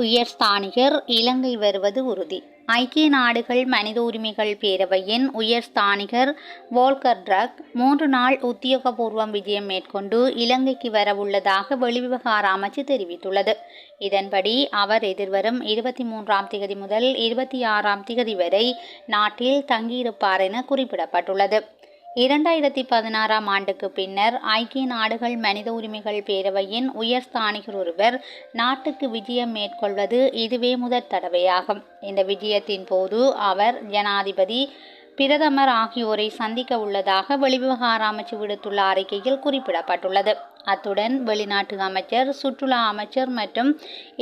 உயர்ஸ்தானிகர் இலங்கை வருவது உறுதி. ஐக்கிய நாடுகள் மனித உரிமைகள் பேரவையின் உயர்ஸ்தானிகர் வோல்கர் டர்க் 3 நாள் உத்தியோகபூர்வ விஜயம் மேற்கொண்டு இலங்கைக்கு வரவுள்ளதாக வெளிவிவகார அமைச்சு தெரிவித்துள்ளது. இதன்படி அவர் எதிர்வரும் 23ஆம் திகதி முதல் 26ஆம் திகதி வரை நாட்டில் தங்கியிருப்பார் என குறிப்பிடப்பட்டுள்ளது. 2016ஆம் ஆண்டுக்கு பின்னர் ஐக்கிய நாடுகள் மனித உரிமைகள் பேரவையின் உயர்ஸ்தானிகர் ஒருவர் நாட்டுக்கு விஜயம் மேற்கொள்வது இதுவே முதற் தடவையாகும். இந்த விஜயத்தின் போது அவர் ஜனாதிபதி, பிரதமர் ஆகியோரை சந்திக்க உள்ளதாக வெளிவிவகார அமைச்சு விடுத்துள்ள அறிக்கையில் குறிப்பிடப்பட்டுள்ளது. அத்துடன் வெளிநாட்டு அமைச்சர், சுற்றுலா அமைச்சர் மற்றும்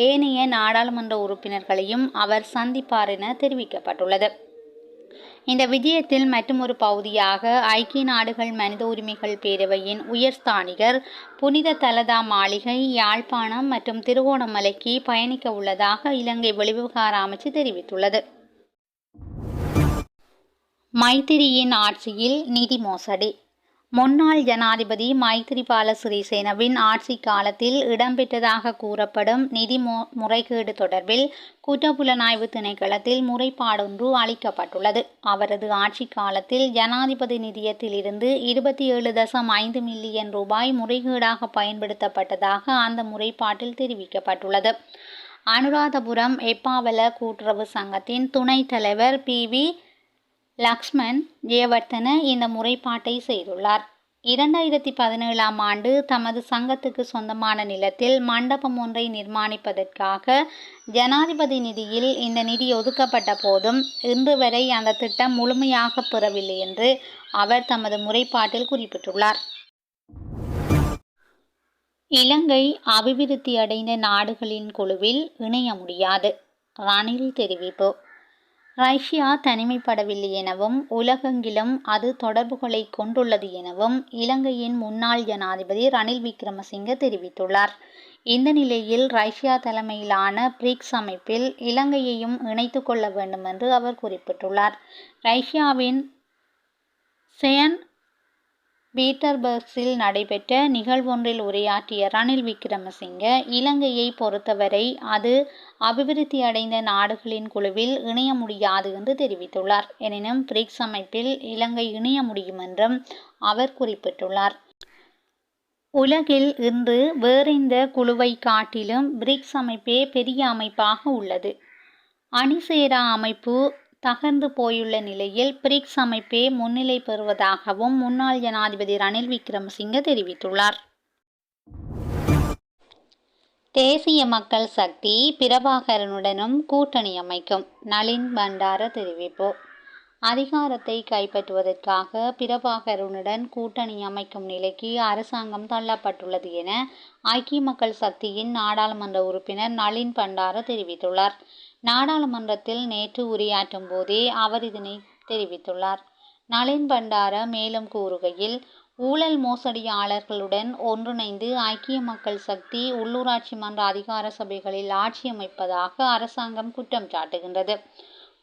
ஏனைய நாடாளுமன்ற உறுப்பினர்களையும் அவர் சந்திப்பார் என தெரிவிக்கப்பட்டுள்ளது. இந்த விஜயத்தில் மற்றுமொரு பகுதியாக ஐக்கிய நாடுகள் மனித உரிமைகள் பேரவையின் உயர்ஸ்தானிகர் புனித தலதா மாளிகை, யாழ்ப்பாணம் மற்றும் திருகோணமலைக்கு பயணிக்க உள்ளதாக இலங்கை வெளிவிவகார அமைச்சு தெரிவித்துள்ளது. மைத்திரியின் ஆட்சியில் நிதி மோசடி. முன்னாள் ஜனாதிபதி மைத்திரிபால சிறிசேனவின் ஆட்சி காலத்தில் இடம்பெற்றதாக கூறப்படும் நிதி முறைகேடு தொடர்பில் குற்றப்புலனாய்வு திணைக்களத்தில் முறைப்பாடொன்று அளிக்கப்பட்டுள்ளது. அவரது ஆட்சி காலத்தில் ஜனாதிபதி நிதியத்தில் இருந்து 27.5 மில்லியன் ரூபாய் முறைகேடாக பயன்படுத்தப்பட்டதாக அந்த முறைப்பாட்டில் தெரிவிக்கப்பட்டுள்ளது. அனுராதபுரம் எப்பாவல கூட்டுறவு சங்கத்தின் துணைத் தலைவர் PV லக்ஷ்மன் ஜெயவர்தன இந்த முறைப்பாட்டை செய்துள்ளார். 2017ஆம் ஆண்டு தமது சங்கத்துக்கு சொந்தமான நிலத்தில் மண்டபம் ஒன்றை நிர்மாணிப்பதற்காக ஜனாதிபதி நிதியில் இந்த நிதி ஒதுக்கப்பட்ட போதும் இன்று வரை அந்த திட்டம் முழுமையாக பெறவில்லை என்று அவர் தமது முறைப்பாட்டில் குறிப்பிட்டுள்ளார். இலங்கை அபிவிருத்தியடைந்த நாடுகளின் குழுவில் இணைய முடியாது, ரணில் தெரிவிப்பு. ரஷ்யா தனிமைப்படவில்லை எனவும் உலகெங்கிலும் அது தொடர்புகளை கொண்டுள்ளது எனவும் இலங்கையின் முன்னாள் ஜனாதிபதி ரணில் விக்ரமசிங்க தெரிவித்துள்ளார். இந்த நிலையில் ரஷ்யா தலைமையிலான பிரிக்ஸ் அமைப்பில் இலங்கையையும் இணைத்து கொள்ள வேண்டும் என்று அவர் குறிப்பிட்டுள்ளார். ரஷ்யாவின் செயின்ட் பீட்டர்பர்கில் நடைபெற்ற நிகழ்வொன்றில் உரையாற்றிய ரணில் விக்ரமசிங்க, இலங்கையை பொறுத்தவரை அது அபிவிருத்தியடைந்த நாடுகளின் குழுவில் இணைய முடியாது என்று தெரிவித்துள்ளார். எனினும் பிரிக்ஸ் அமைப்பில் இலங்கை இணைய முடியும் என்றும் அவர் குறிப்பிட்டுள்ளார். உலகில் இன்று வேறெந்த குழுவை காட்டிலும் பிரிக்ஸ் அமைப்பே பெரிய அமைப்பாக உள்ளது. அணிசேரா அமைப்பு தகர்ந்து போயுள்ள நிலையில் பிரிக்ஸ் அமைப்பே முன்னிலை பெறுவதாகவும் முன்னாள் ஜனாதிபதி ரணில் விக்ரமசிங்க தெரிவித்துள்ளார். தேசிய மக்கள் சக்தி பிரபாகரனுடனும் கூட்டணி அமைக்கும், நளின் பண்டார தெரிவிப்பு. அதிகாரத்தை கைப்பற்றுவதற்காக பிரபாகரனுடன் கூட்டணி அமைக்கும் நிலைக்கு அரசாங்கம் தள்ளப்பட்டுள்ளது என ஐக்கிய மக்கள் சக்தியின் நாடாளுமன்ற உறுப்பினர் நளின் பண்டார தெரிவித்துள்ளார். நாடாளுமன்றத்தில் நேற்று உரையாற்றும் போதே அவர் இதனை தெரிவித்துள்ளார். நளின் பண்டார மேலும் கூறுகையில், ஊழல் மோசடியாளர்களுடன் ஒன்றிணைந்து ஐக்கிய மக்கள் சக்தி உள்ளூராட்சி மன்ற அதிகார சபைகளில் ஆட்சி அமைப்பதாக அரசாங்கம் குற்றம் சாட்டுகின்றது.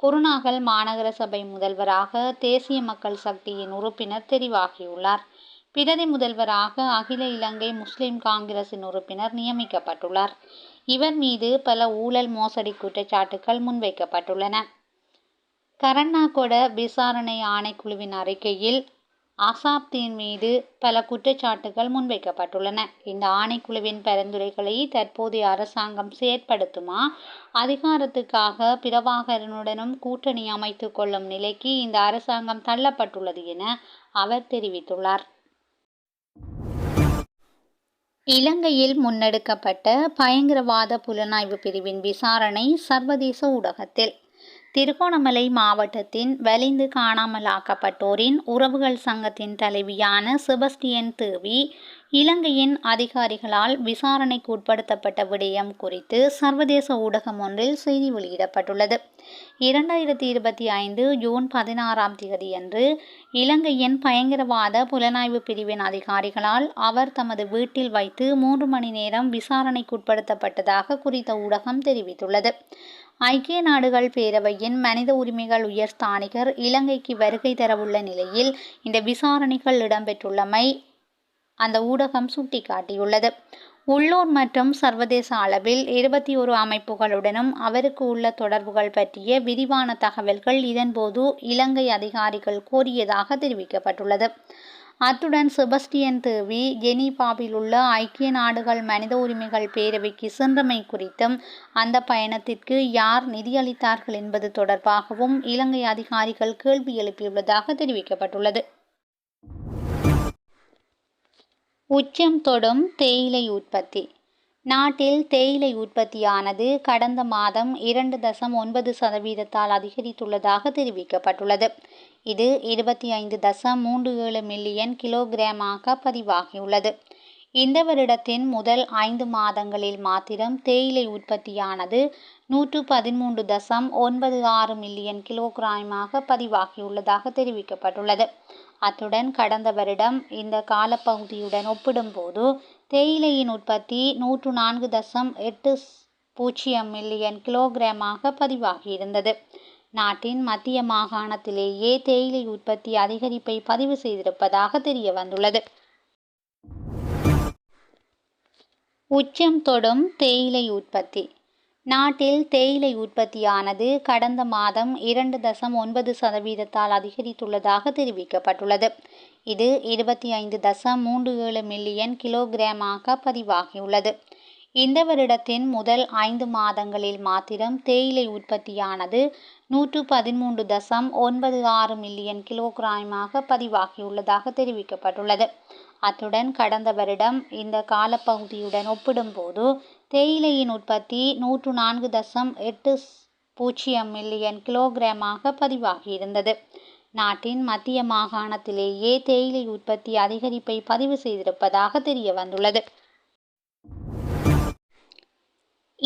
குருநாகல் மாநகர சபை முதல்வராக தேசிய மக்கள் சக்தியின் உறுப்பினர் தெரிவாகியுள்ளார். பிரதி முதல்வராக அகில இலங்கை முஸ்லிம் காங்கிரசின் உறுப்பினர் நியமிக்கப்பட்டுள்ளார். இவர் மீது பல ஊழல் மோசடி குற்றச்சாட்டுகள் முன்வைக்கப்பட்டுள்ளன. கரண்ணாகொட விசாரணை ஆணைக்குழுவின் அறிக்கையில் அசாப்தீன் மீது பல குற்றச்சாட்டுகள் முன்வைக்கப்பட்டுள்ளன. இந்த ஆணைக்குழுவின் பரிந்துரைகளை தற்போதைய அரசாங்கம் செயற்படுத்துமா, அதிகாரத்துக்காக பிரபாகரனுடனும் கூட்டணி அமைத்து கொள்ளும் நிலைக்கு இந்த அரசாங்கம் தள்ளப்பட்டுள்ளது என அவர் தெரிவித்துள்ளார். இலங்கையில் முன்னெடுக்கப்பட்ட பயங்கரவாத புலனாய்வு பிரிவின் விசாரணை சர்வதேச ஊடகத்தில். திருகோணமலை மாவட்டத்தின் வலிந்து காணாமலாக்கப்பட்டோரின் உறவுகள் சங்கத்தின் தலைவியான செபஸ்டியன் தேவி இலங்கையின் அதிகாரிகளால் விசாரணைக்கு உட்படுத்தப்பட்ட விடயம் குறித்து சர்வதேச ஊடகம் ஒன்றில் செய்தி வெளியிடப்பட்டுள்ளது. 2025 ஜூன் 16ஆம் தேதியன்று இலங்கையின் பயங்கரவாத புலனாய்வு பிரிவின் அதிகாரிகளால் அவர் தமது வீட்டில் வைத்து 3 மணி நேரம் விசாரணைக்கு உட்படுத்தப்பட்டதாக குறித்த ஊடகம் தெரிவித்துள்ளது. ஐக்கிய நாடுகள் பேரவையின் மனித உரிமைகள் உயர்ஸ்தானிகர் இலங்கைக்கு வருகை தரவுள்ள நிலையில் இந்த விசாரணைகள் இடம்பெற்றுள்ளமை அந்த ஊடகம் சுட்டிக்காட்டியுள்ளது. உள்ளூர் மற்றும் சர்வதேச அளவில் 21 அமைப்புகளுடனும் அவருக்கு உள்ள தொடர்புகள் பற்றிய விரிவான தகவல்கள் இதன்போது இலங்கை அதிகாரிகள் கோரியதாக தெரிவிக்கப்பட்டுள்ளது. அத்துடன் செபஸ்டியன் தேவி ஜெனீவாவில் உள்ள ஐக்கிய நாடுகள் மனித உரிமைகள் பேரவைக்கு சென்றமை குறித்தும் அந்த பயணத்திற்கு யார் நிதியளித்தார்கள் என்பது தொடர்பாகவும் இலங்கை அதிகாரிகள் கேள்வி எழுப்பியுள்ளதாக தெரிவிக்கப்பட்டுள்ளது. உச்சம் தொடும் தேயிலை உற்பத்தி. நாட்டில் தேயிலை உற்பத்தியானது கடந்த மாதம் 2.9% அதிகரித்துள்ளதாக தெரிவிக்கப்பட்டுள்ளது. இது 25.37 மில்லியன் கிலோகிராமாக பதிவாகியுள்ளது. இந்த வருடத்தின் முதல் 5 மாதங்களில் மாத்திரம் தேயிலை உற்பத்தியானது 113.96 மில்லியன் கிலோகிராமாக பதிவாகியுள்ளதாக தெரிவிக்கப்பட்டுள்ளது. அத்துடன் கடந்த வருடம் இந்த காலப்பகுதியுடன் ஒப்பிடும்போது தேயிலையின் உற்பத்தி 104.80 மில்லியன் கிலோகிராமாக பதிவாகியிருந்தது. நாட்டின் மத்திய மாகாணத்திலேயே தேயிலை உற்பத்தி அதிகரிப்பை பதிவு செய்திருப்பதாக தெரிய வந்துள்ளது. உச்சம் தொடும் தேயிலை உற்பத்தி. நாட்டில் தேயிலை உற்பத்தியானது கடந்த மாதம் 2.9% அதிகரித்துள்ளதாக தெரிவிக்கப்பட்டுள்ளது. இது 25.37 மில்லியன் கிலோகிராமாக பதிவாகியுள்ளது. இந்த வருடத்தின் முதல் 5 மாதங்களில் மாத்திரம் தேயிலை உற்பத்தியானது 113.96 மில்லியன் கிலோகிராமாக பதிவாகியுள்ளதாக தெரிவிக்கப்பட்டுள்ளது. அத்துடன் கடந்த வருடம் இந்த காலப்பகுதியுடன் ஒப்பிடும்போது தேயிலையின் உற்பத்தி 104.80 மில்லியன் கிலோகிராமாக பதிவாகியிருந்தது. நாட்டின் மத்திய மாகாணத்திலேயே தேயிலை உற்பத்தி அதிகரிப்பை பதிவு செய்திருப்பதாக தெரிய வந்துள்ளது.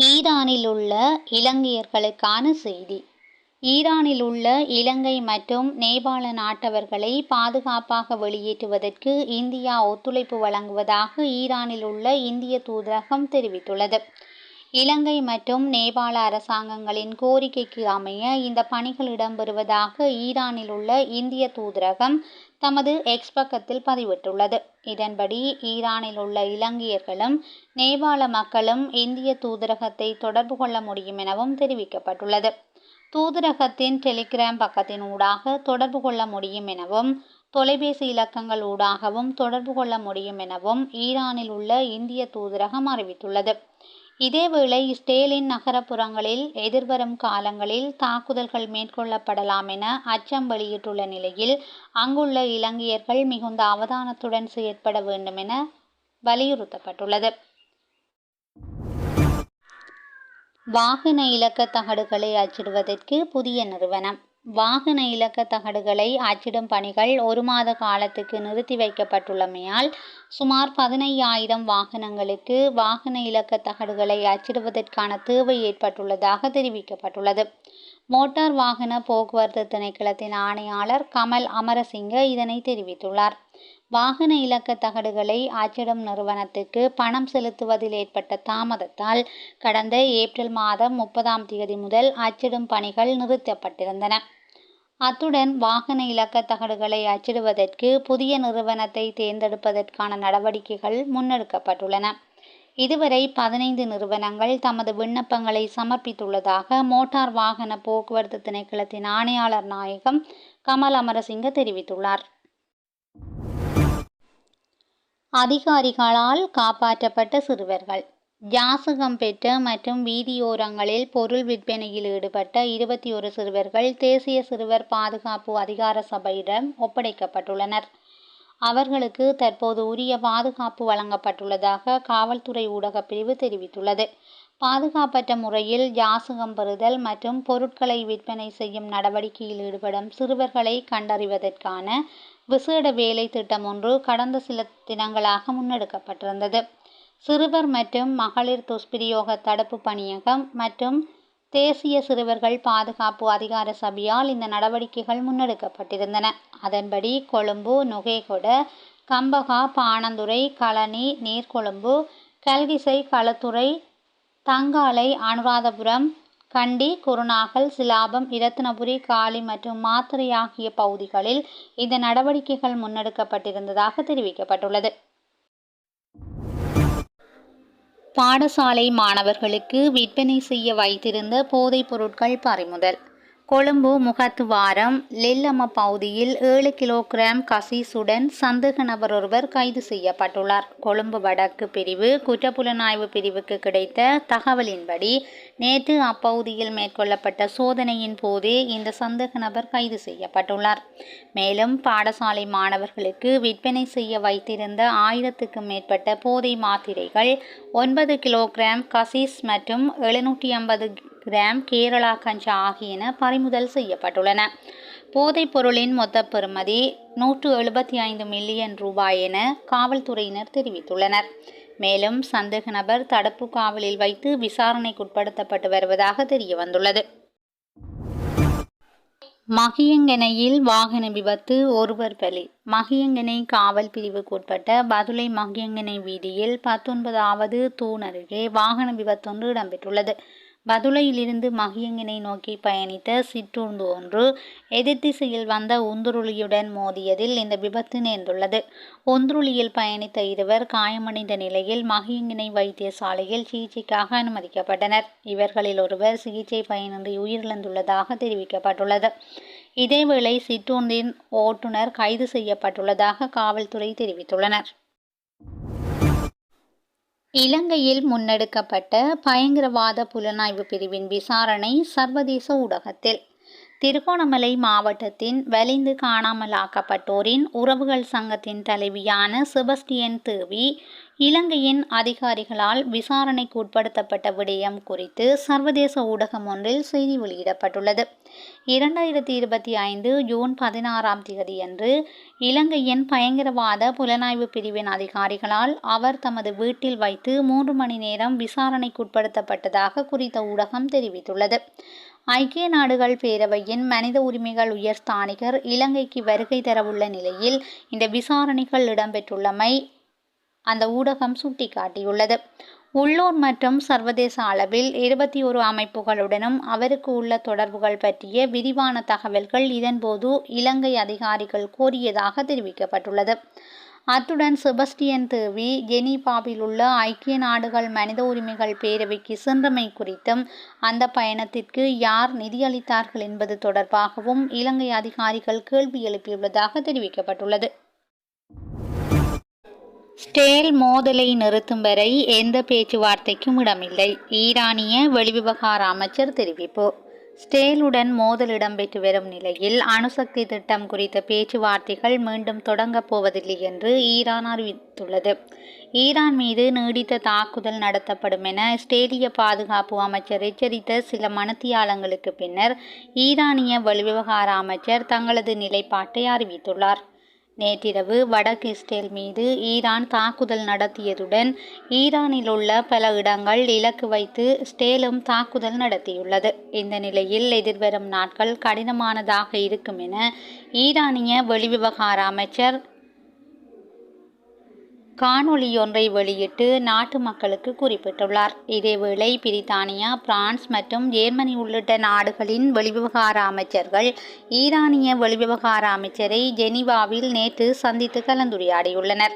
ஈரானில் உள்ள இலங்கையர்களுக்கான செய்தி. ஈரானில் உள்ள இலங்கை மற்றும் நேபாள நாட்டவர்களை பாதுகாப்பாக வெளியேற்றுவதற்கு இந்தியா ஒத்துழைப்பு வழங்குவதாக ஈரானில் உள்ள இந்திய தூதரகம் தெரிவித்துள்ளது. இலங்கை மற்றும் நேபாள அரசாங்கங்களின் கோரிக்கைக்கு அமைய இந்த பணிகள் இடம்பெறுவதாக ஈரானில் உள்ள இந்திய தூதரகம் தமது எக்ஸ் பக்கத்தில் பதிவிட்டுள்ளது. இதன்படி ஈரானில் உள்ள இலங்கையர்களும் நேபாள மக்களும் இந்திய தூதரகத்தை தொடர்பு கொள்ள முடியும் எனவும் தெரிவிக்கப்பட்டுள்ளது. தூதரகத்தின் டெலிகிராம் பக்கத்தின் ஊடாக தொடர்பு கொள்ள முடியும் எனவும் தொலைபேசி இலக்கங்கள் ஊடாகவும் தொடர்பு கொள்ள முடியும் எனவும் ஈரானில் உள்ள இந்திய தூதரகம் அறிவித்துள்ளது. இதேவேளை இஸ்ரேலின் நகரப்புறங்களில் எதிர்வரும் காலங்களில் தாக்குதல்கள் மேற்கொள்ளப்படலாம் என அச்சம் வெளியிட்டுள்ள நிலையில் அங்குள்ள இலங்கையர்கள் மிகுந்த அவதானத்துடன் செயற்பட வேண்டும் என வலியுறுத்தப்பட்டுள்ளது. வாகன இலக்க தகடுகளை அச்சிடுவதற்கு புதிய நிறுவனம். வாகன இலக்க தகடுகளை அச்சிடும் பணிகள் 1 மாத காலத்துக்கு நிறுத்தி வைக்கப்பட்டுள்ளமையால் சுமார் 15,000 வாகனங்களுக்கு வாகன இலக்க தகடுகளை அச்சிடுவதற்கான தேவை ஏற்பட்டுள்ளதாக தெரிவிக்கப்பட்டுள்ளது. மோட்டார் வாகன போக்குவரத்து திணைக்களத்தின் ஆணையாளர் கமல் அமரசிங்க இதனை தெரிவித்துள்ளார். வாகன இலக்க தகடுகளை அச்சிடும் நிறுவனத்துக்கு பணம் செலுத்துவதில் ஏற்பட்ட தாமதத்தால் கடந்த ஏப்ரல் மாதம் 30 முதல் அச்சிடும் பணிகள் நிறுத்தப்பட்டிருந்தன. அத்துடன் வாகன இலக்க தகடுகளை அச்சிடுவதற்கு புதிய நிறுவனத்தை தேர்ந்தெடுப்பதற்கான நடவடிக்கைகள் முன்னெடுக்கப்பட்டுள்ளன. இதுவரை 15 நிறுவனங்கள் தமது விண்ணப்பங்களை சமர்ப்பித்துள்ளதாக மோட்டார் வாகன போக்குவரத்து திணைக்களத்தின் ஆணையாளர் நாயகம் கமல் அமரசிங்க தெரிவித்துள்ளார். அதிகாரிகளால் காப்பாற்றப்பட்ட சிறுவர்கள். ஜாசகம் பெற்ற மற்றும் வீதியோரங்களில் பொருள் விற்பனையில் ஈடுபட்ட 21 சிறுவர்கள் தேசிய சிறுவர் பாதுகாப்பு அதிகார சபையிடம் ஒப்படைக்கப்பட்டுள்ளனர். அவர்களுக்கு தற்போது உரிய பாதுகாப்பு வழங்கப்பட்டுள்ளதாக காவல்துறை ஊடகப் பிரிவு தெரிவித்துள்ளது. பாதுகாப்பற்ற முறையில் ஜாசகம் பெறுதல் மற்றும் பொருட்களை விற்பனை செய்யும் நடவடிக்கையில் ஈடுபடும் சிறுவர்களை கண்டறிவதற்கான விசேட வேலை திட்டம் ஒன்று கடந்த சில தினங்களாக முன்னெடுக்கப்பட்டிருந்தது. சிறுவர் மற்றும் மகளிர் துஷ்பிரயோக தடுப்பு பணியகம் மற்றும் தேசிய சிறுவர்கள் பாதுகாப்பு அதிகார சபையால் இந்த நடவடிக்கைகள் முன்னெடுக்கப்பட்டிருந்தன. அதன்படி கொழும்பு, நுகேகொட, கம்பகா, பாணந்துறை, களனி, நீர்கொழும்பு, கல்கிசை, களுத்துறை, தங்காலை, அனுராதபுரம், கண்டி, குருநாகல், சிலாபம், இரத்தினபுரி, காலி மற்றும் மாத்தறை ஆகிய பகுதிகளில் இந்த நடவடிக்கைகள் முன்னெடுக்கப்பட்டிருந்ததாக தெரிவிக்கப்பட்டுள்ளது. பாடசாலை மாணவர்களுக்கு விற்பனை செய்ய வைத்திருந்த போதைப் பொருட்கள் பறிமுதல். கொழும்பு முகத்துவாரம் லெல்லம பகுதியில் 7 கிலோகிராம் கசீசுடன் சந்தேக நபர் ஒருவர் கைது செய்யப்பட்டுள்ளார். கொழும்பு வடக்கு பிரிவு குற்றப்புலனாய்வு பிரிவுக்கு கிடைத்த தகவலின்படி நேற்று அப்பகுதியில் மேற்கொள்ளப்பட்ட சோதனையின் போதே இந்த சந்தேக நபர் கைது செய்யப்பட்டுள்ளார். மேலும் பாடசாலை மாணவர்களுக்கு விற்பனை செய்ய வைத்திருந்த 1000க்கும் மேற்பட்ட போதை மாத்திரைகள், 9 கிலோகிராம் கசீஸ் மற்றும் 750 கிராம் கேரளா கஞ்சா ஆகியன பறிமுதல் செய்யப்பட்டுள்ளன. போதைப் பொருளின் மொத்த பெறுமதி 175 மில்லியன் ரூபாய் என காவல்துறையினர் தெரிவித்துள்ளனர். மேலும் சந்தேக நபர் தடுப்பு காவலில் வைத்து விசாரணைக்குட்படுத்தப்பட்டு வருவதாக தெரியவந்துள்ளது. மகியங்கனையில் வாகன விபத்து, ஒருவர் பலி. மகியங்கனை காவல் பிரிவுக்குட்பட்ட பதுளை மகியங்கனை வீதியில் 19வது தூண் அருகே வாகன விபத்தொன்று இடம்பெற்றுள்ளது. பதுளையிலிருந்து மகியங்கனை நோக்கி பயணித்த சிற்றூர்ந்து ஒன்று எதிர்த்திசையில் வந்த உந்துருளியுடன் மோதியதில் இந்த விபத்து நேர்ந்துள்ளது. உந்துருளியில் பயணித்த இருவர் காயமடைந்த நிலையில் மகியங்கனை வைத்தியசாலையில் சிகிச்சைக்காக அனுமதிக்கப்பட்டனர். இவர்களில் ஒருவர் சிகிச்சை பயனின்றி உயிரிழந்துள்ளதாக தெரிவிக்கப்பட்டுள்ளது. இதேவேளை சிற்றூர்ந்தின் ஓட்டுநர் கைது செய்யப்பட்டுள்ளதாக காவல்துறை தெரிவித்துள்ளனர். இலங்கையில் முன்னெடுக்கப்பட்ட பயங்கரவாத புலனாய்வு பிரிவின் விசாரணை சர்வதேச ஊடகத்தில். திருகோணமலை மாவட்டத்தின் வலிந்து காணாமலாக்கப்பட்டோரின் உறவுகள் சங்கத்தின் தலைவியான செபஸ்டியன் தேவி இலங்கையின் அதிகாரிகளால் விசாரணைக்கு உட்படுத்தப்பட்ட விடயம் குறித்து சர்வதேச ஊடகம் ஒன்றில் செய்தி வெளியிடப்பட்டுள்ளது. 2025 ஜூன் 16ஆம் தேதியன்று இலங்கையின் பயங்கரவாத புலனாய்வு பிரிவின் அதிகாரிகளால் அவர் தமது வீட்டில் வைத்து 3 மணி நேரம் விசாரணைக்குட்படுத்தப்பட்டதாக குறித்த ஊடகம் தெரிவித்துள்ளது. ஐக்கிய நாடுகள் பேரவையின் மனித உரிமைகள் உயர்ஸ்தானிகர் இலங்கைக்கு வருகை தரவுள்ள நிலையில் இந்த விசாரணைகள் இடம்பெற்றுள்ளமை அந்த ஊடகம் சுட்டிக்காட்டியுள்ளது. உள்ளூர் மற்றும் சர்வதேச அளவில் 21 அமைப்புகளுடனும் அவருக்கு உள்ள தொடர்புகள் பற்றிய விரிவான தகவல்கள் இதன்போது இலங்கை அதிகாரிகள் கோரியதாக தெரிவிக்கப்பட்டுள்ளது. அத்துடன் செபஸ்டியன் தேவி ஜெனீவாவில் உள்ள ஐக்கிய நாடுகள் மனித உரிமைகள் பேரவைக்கு சென்றமை குறித்தும் அந்த பயணத்திற்கு யார் நிதியளித்தார்கள் என்பது தொடர்பாகவும் இலங்கை அதிகாரிகள் கேள்வி எழுப்பியுள்ளதாக தெரிவிக்கப்பட்டுள்ளது. ஸ்டேல் மோதலை நிறுத்தும் வரை எந்த பேச்சுவார்த்தைக்கும் இடமில்லை, ஈரானிய வெளிவிவகார அமைச்சர் தெரிவிப்பு. ஸ்டேலுடன் மோதல் இடம்பெற்று வரும் நிலையில் அணுசக்தி திட்டம் குறித்த பேச்சுவார்த்தைகள் மீண்டும் தொடங்கப் போவதில்லை என்று ஈரான் அறிவித்துள்ளது. ஈரான் மீது நீடித்த தாக்குதல் நடத்தப்படும் என ஸ்டேலிய பாதுகாப்பு அமைச்சர் எச்சரித்த சில மணித்தியாலங்களுக்கு பின்னர் ஈரானிய வெளிவிவகார அமைச்சர் தங்களது நிலைப்பாட்டை அறிவித்துள்ளார். நேற்றிரவு வடக்கு இஸ்ரேல் மீது ஈரான் தாக்குதல் நடத்தியதுடன் ஈரானில் உள்ள பல இடங்கள் இலக்கு வைத்து ஸ்டேலும் தாக்குதல் நடத்தியுள்ளது. இந்த நிலையில் எதிர்வரும் நாட்கள் கடினமானதாக இருக்கும் என ஈரானிய வெளிவிவகார அமைச்சர் காணொளியொன்றை வெளியிட்டு நாட்டு மக்களுக்கு குறிப்பிட்டுள்ளார். இதேவேளை பிரித்தானியா, பிரான்ஸ் மற்றும் ஜெர்மனி உள்ளிட்ட நாடுகளின் வெளிவிவகார அமைச்சர்கள் ஈரானிய வெளிவிவகார அமைச்சரை ஜெனீவாவில் நேற்று சந்தித்து கலந்துரையாடியுள்ளனர்.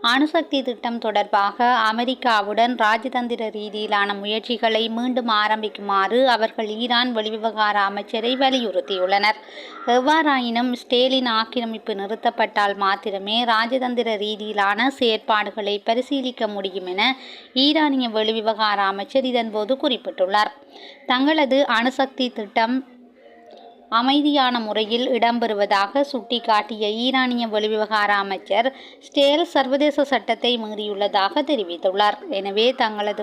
அணுசக்தி திட்டம் தொடர்பாக அமெரிக்காவுடன் ராஜதந்திர ரீதியிலான முயற்சிகளை மீண்டும் ஆரம்பிக்குமாறு அவர்கள் ஈரான் வெளிவிவகார அமைச்சரை வலியுறுத்தியுள்ளனர். எவ்வாறாயினும் ஸ்டேலின் ஆக்கிரமிப்பு நிறுத்தப்பட்டால் மாத்திரமே ராஜதந்திர ரீதியிலான செயற்பாடுகளை பரிசீலிக்க முடியும் என ஈரானிய வெளிவிவகார அமைச்சர் இதன்போது குறிப்பிட்டுள்ளார். தங்களது அணுசக்தி திட்டம் அமைதியான முறையில் இடம்பெறுவதாக சுட்டிக்காட்டிய ஈரானிய வெளிவிவகார அமைச்சர் ஸ்டேல் சர்வதேச சட்டத்தை மீறியுள்ளதாக தெரிவித்துள்ளார். எனவே தங்களை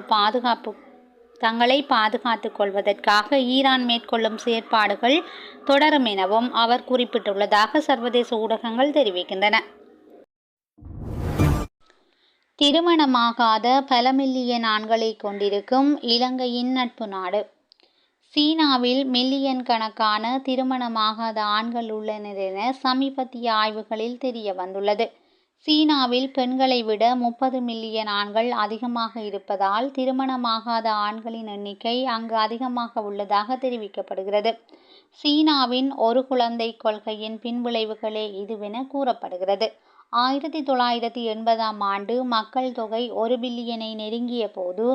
பாதுகாத்துக் கொள்வதற்காக ஈரான் மேற்கொள்ளும் செயற்பாடுகள் தொடரும் எனவும் அவர் குறிப்பிட்டுள்ளதாக சர்வதேச ஊடகங்கள் தெரிவிக்கின்றன. திருமணமாகாத பல மில்லியன் ஆண்களை கொண்டிருக்கும் இலங்கையின் நட்பு நாடு. சீனாவில் மில்லியன் கணக்கான திருமணமாகாத ஆண்கள் உள்ளனர் என சமீபத்திய ஆய்வுகளில் தெரிய வந்துள்ளது. சீனாவில் பெண்களை விட 30 மில்லியன் ஆண்கள் அதிகமாக இருப்பதால் திருமணமாகாத ஆண்களின் எண்ணிக்கை அங்கு அதிகமாக உள்ளதாக தெரிவிக்கப்படுகிறது. சீனாவின் ஒரு குழந்தை கொள்கையின் பின்விளைவுகளே இதுவென கூறப்படுகிறது. 1980ஆம் ஆண்டு மக்கள் தொகை 1 பில்லியனை நெருங்கிய போது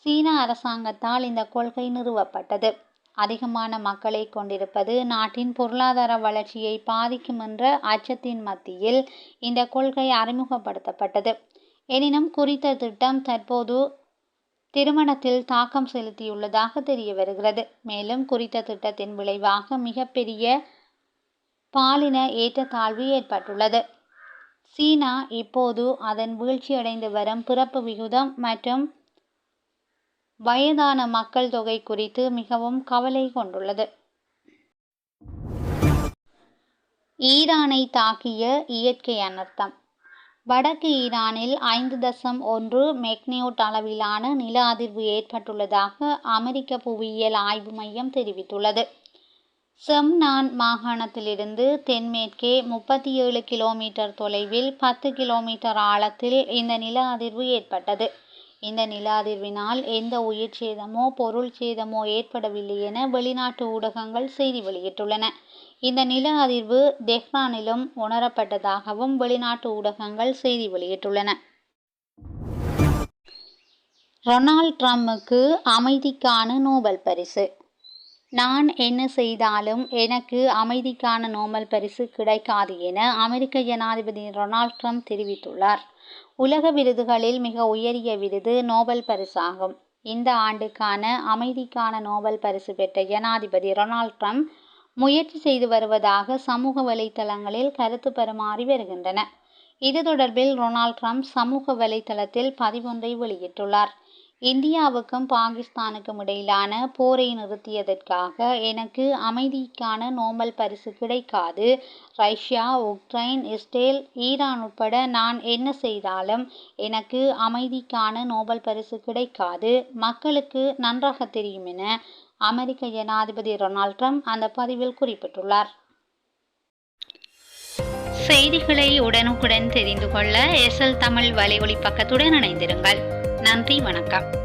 சீன அரசாங்கத்தால் இந்த கொள்கை நிறுவப்பட்டது. அதிகமான மக்களை கொண்டிருப்பது நாட்டின் பொருளாதார வளர்ச்சியை பாதிக்கும் என்ற அச்சத்தின் மத்தியில் இந்த கொள்கை அறிமுகப்படுத்தப்பட்டது. எனினும் குறித்த திட்டம் தற்போது திருமணத்தில் தாக்கம் செலுத்தியுள்ளதாக தெரிய வருகிறது. மேலும் குறித்த திட்டத்தின் விளைவாக மிகப்பெரிய பாலின ஏற்றத்தாழ்வு ஏற்பட்டுள்ளது. சீனா இப்போது அதன் வீழ்ச்சியடைந்து வரும் பிறப்பு விகிதம் மற்றும் வயதான மக்கள் தொகை குறித்து மிகவும் கவலை கொண்டுள்ளது. ஈரானை தாக்கிய இயற்கை அனர்த்தம். வடக்கு ஈரானில் 5.1 மெக்னியூட் அளவிலான நில அதிர்வு ஏற்பட்டுள்ளதாக அமெரிக்க புவியியல் ஆய்வு மையம் தெரிவித்துள்ளது. செம்னான் மாகாணத்திலிருந்து தென்மேற்கே 37 கிலோமீட்டர் தொலைவில் 10 கிலோமீட்டர் ஆழத்தில் இந்த நில அதிர்வு ஏற்பட்டது. இந்த நில அதிர்வினால் எந்த உயிர் சேதமோ பொருள் சேதமோ ஏற்படவில்லை என வெளிநாட்டு ஊடகங்கள் செய்தி வெளியிட்டுள்ளன. இந்த நில அதிர்வு தெஹ்ரானிலும் உணரப்பட்டதாகவும் வெளிநாட்டு ஊடகங்கள் செய்தி வெளியிட்டுள்ளன. டொனால்ட் ட்ரம்புக்கு அமைதிக்கான நோபல் பரிசு. நான் என்ன செய்தாலும் எனக்கு அமைதிக்கான நோபல் பரிசு கிடைக்காது என அமெரிக்க ஜனாதிபதி டொனால்ட் ட்ரம்ப் தெரிவித்துள்ளார். உலக விருதுகளில் மிக உயரிய விருது நோபல் பரிசாகும். இந்த ஆண்டுக்கான அமைதிக்கான நோபல் பரிசு பெற்ற ஜனாதிபதி டொனால்ட் ட்ரம்ப் முயற்சி செய்து வருவதாக சமூக வலைத்தளங்களில் கருத்து பரிமாறி வருகின்றன. இது தொடர்பில் டொனால்ட் ட்ரம்ப் சமூக வலைத்தளத்தில் பதிவொன்றை வெளியிட்டுள்ளார். இந்தியாவுக்கும் பாகிஸ்தானுக்கும் இடையிலான போரை நிறுத்தியதற்காக எனக்கு அமைதிக்கான நோபல் பரிசு கிடைக்காது. ரஷ்யா, உக்ரைன், இஸ்ரேல், ஈரான் உட்பட நான் என்ன செய்தாலும் எனக்கு அமைதிக்கான நோபல் பரிசு கிடைக்காது. மக்களுக்கு நன்றாக தெரியும் என அமெரிக்க ஜனாதிபதி டொனால்ட் ட்ரம்ப் அந்த பதிவில் குறிப்பிட்டுள்ளார். செய்திகளை உடனுக்குடன் தெரிந்து கொள்ள SL தமிழ் வலையொலி பக்கத்துடன் இணைந்திருங்கள். நன்றி, வணக்கம்.